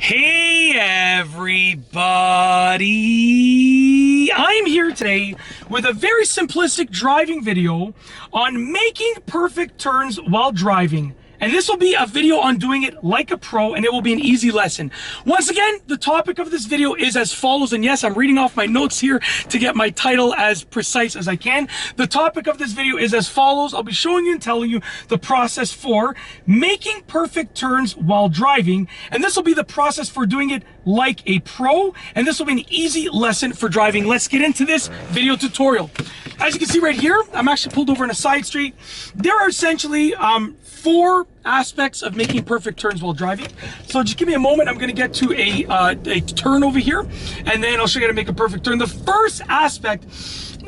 Hey everybody! I'm here today with a very simplistic driving video on making perfect turns while driving. And this will be a video on doing it like a pro, and it will be an easy lesson. Once again, the topic of this video is as follows, and yes, I'm reading off my notes here to get my title as precise as I can. The topic of this video is as follows. I'll be showing you and telling you the process for making perfect turns while driving, and this will be the process for doing it like a pro, and this will be an easy lesson for driving. Let's get into this video tutorial. As you can see right here, I'm actually pulled over on a side street. There are essentially four aspects of making perfect turns while driving. So just give me a moment. I'm going to get to a turn over here, and then I'll show you how to make a perfect turn. The first aspect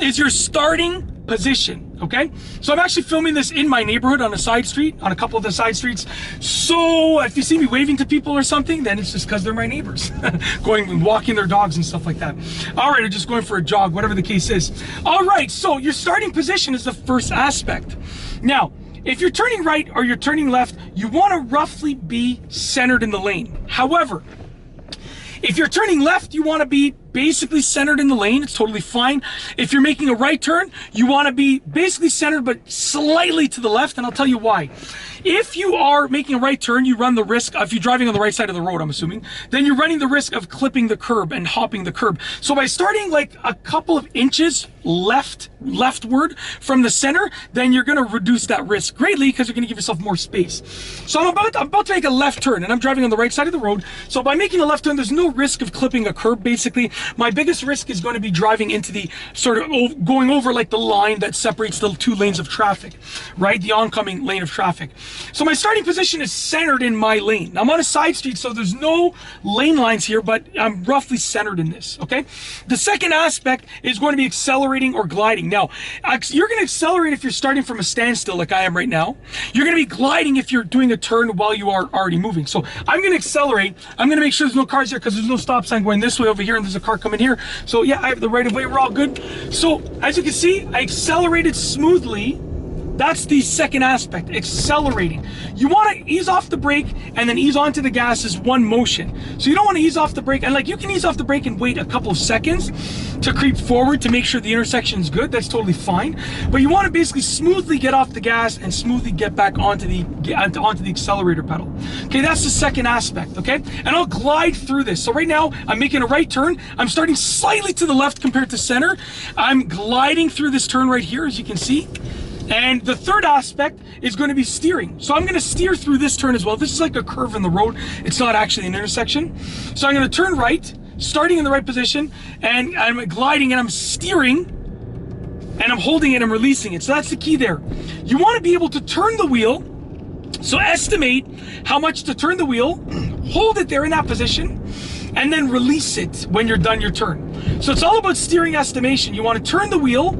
is your starting position. Okay, so I'm actually filming this in my neighborhood on a side street, on a couple of the side streets. So if you see me waving to people or something, then it's just because they're my neighbors going and walking their dogs and stuff like that. All right, or just going for a jog, whatever the case is. All right, so your starting position is the first aspect. Now, if you're turning right or you're turning left, you want to roughly be centered in the lane. However, if you're turning left, you want to be basically centered in the lane. It's totally fine. If you're making a right turn, you want to be basically centered but slightly to the left, and I'll tell you why. If you are making a right turn, you run the risk, if you're driving on the right side of the road, I'm assuming, then you're running the risk of clipping the curb and hopping the curb. So by starting like a couple of inches leftward from the center, then you're going to reduce that risk greatly because you're going to give yourself more space. So I'm about to make a left turn, and I'm driving on the right side of the road. So by making a left turn, there's no risk of clipping a curb, basically. My biggest risk is going to be driving into the sort of going over like the line that separates the two lanes of traffic, right? The oncoming lane of traffic. So my starting position is centered in my lane. Now I'm on a side street, so there's no lane lines here, but I'm roughly centered in this, okay? The second aspect is going to be accelerating or gliding. Now, you're going to accelerate if you're starting from a standstill like I am right now. You're going to be gliding if you're doing a turn while you are already moving. So I'm going to accelerate. I'm going to make sure there's no cars here because there's no stop sign going this way over here, and there's a car coming here. So yeah, I have the right of way. We're all good. So as you can see, I accelerated smoothly. That's the second aspect, accelerating. You want to ease off the brake and then ease onto the gas as one motion. So you don't want to ease off the brake, and like you can ease off the brake and wait a couple of seconds to creep forward to make sure the intersection is good. That's totally fine. But you want to basically smoothly get off the gas and smoothly get back onto the accelerator pedal. Okay, that's the second aspect, okay? And I'll glide through this. So right now, I'm making a right turn. I'm starting slightly to the left compared to center. I'm gliding through this turn right here, as you can see. And the third aspect is going to be steering. So I'm going to steer through this turn as well. This is like a curve in the road. It's not actually an intersection. So I'm going to turn right, starting in the right position, and I'm gliding and I'm steering, and I'm holding it and releasing it. So that's the key there. You want to be able to turn the wheel. So estimate how much to turn the wheel, hold it there in that position, and then release it when you're done your turn. So it's all about steering estimation. You want to turn the wheel,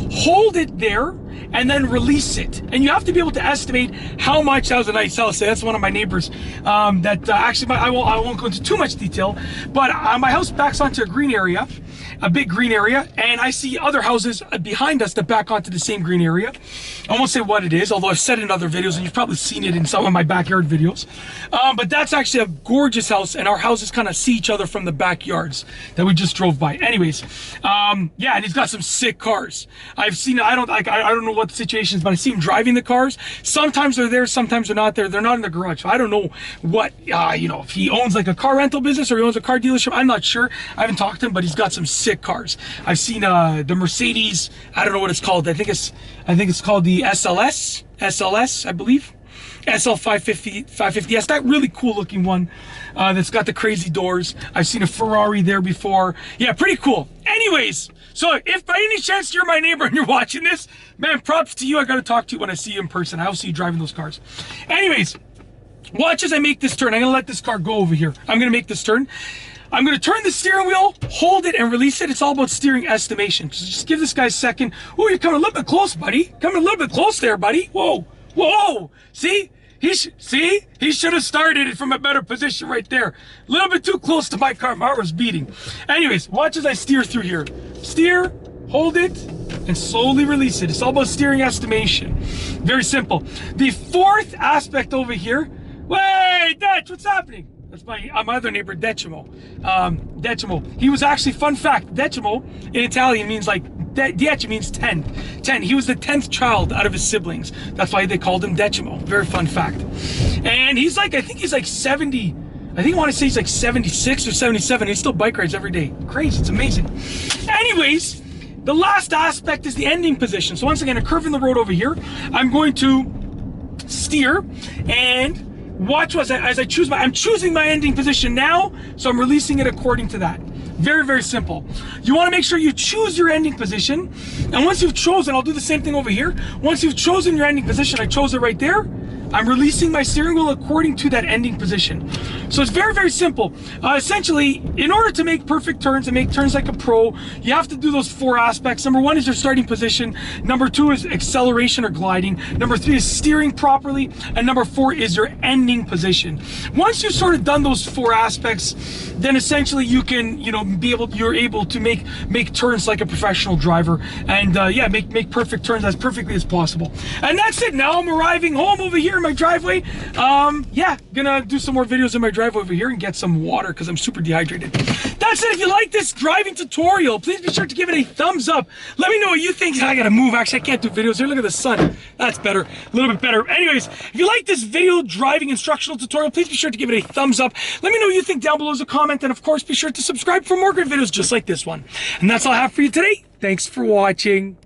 hold it there, and then release it. And you have to be able to estimate how much. That was a nice house. That's one of my neighbors actually, I won't go into too much detail, but my house backs onto a green area, a big green area, and I see other houses behind us that back onto the same green area. I won't say what it is, although I've said it in other videos, and you've probably seen it in some of my backyard videos. But that's actually a gorgeous house, and our houses kind of see each other from the backyards that we just drove by. Anyways, yeah, and he's got some sick cars. I've seen, I don't know what the situation is, but I see him driving the cars. Sometimes they're there, sometimes they're not there. They're not in the garage. So I don't know what, you know, if he owns like a car rental business or he owns a car dealership. I'm not sure. I haven't talked to him, but he's got some sick cars. I've seen the Mercedes. I don't know what it's called. I think it's called the SLS, I believe. SL 550S, that really cool looking one that's got the crazy doors. I've seen a Ferrari there before. Yeah, pretty cool. Anyways, so if by any chance you're my neighbor and you're watching this, man, props to you. I gotta talk to you when I see you in person. I will see you driving those cars. Anyways, watch as I make this turn. I'm gonna let this car go over here. I'm gonna make this turn. I'm going to turn the steering wheel, hold it, and release it. It's all about steering estimation. So just give this guy a second. Oh, you're coming a little bit close, buddy. Coming a little bit close there, buddy. Whoa, whoa. See? He should have started it from a better position right there. A little bit too close to my car. My heart was beating. Anyways, watch as I steer through here. Steer, hold it, and slowly release it. It's all about steering estimation. Very simple. The fourth aspect over here. Wait, Dutch, what's happening? That's my other neighbor, Decimo. Decimo. He was actually, fun fact, Decimo in Italian means like, 10 means 10. 10. He was the 10th child out of his siblings. That's why they called him Decimo. Very fun fact. And he's like, I think he's like 70. I think I want to say he's like 76 or 77. He still bike rides every day. Crazy. It's amazing. Anyways, the last aspect is the ending position. So once again, a curve in the road over here. I'm going to steer and watch as I choose I'm choosing my ending position now, so I'm releasing it according to that. Very, very simple. You want to make sure you choose your ending position, and once you've chosen, I'll do the same thing over here. Once you've chosen your ending position, I chose it right there, I'm releasing my steering wheel according to that ending position. So it's very, very simple. Essentially, in order to make perfect turns and make turns like a pro, you have to do those 4 aspects. Number 1 is your starting position. Number 2 is acceleration or gliding. Number 3 is steering properly. And number 4 is your ending position. Once you've sort of done those 4 aspects, then essentially you can, you're able to make turns like a professional driver, and yeah, make perfect turns as perfectly as possible. And that's it. Now I'm arriving home over here in my driveway. Yeah, gonna do some more videos in my driveway over here and get some water because I'm super dehydrated. That's it. If you like this driving tutorial, please be sure to give it a thumbs up. Let me know what you think. I gotta move. Actually, I can't do videos here. Look at the sun. That's better. A little bit better. Anyways, if you like this video driving instructional tutorial, please be sure to give it a thumbs up. Let me know what you think down below as a comment. And of course, be sure to subscribe for more great videos just like this one. And that's all I have for you today. Thanks for watching.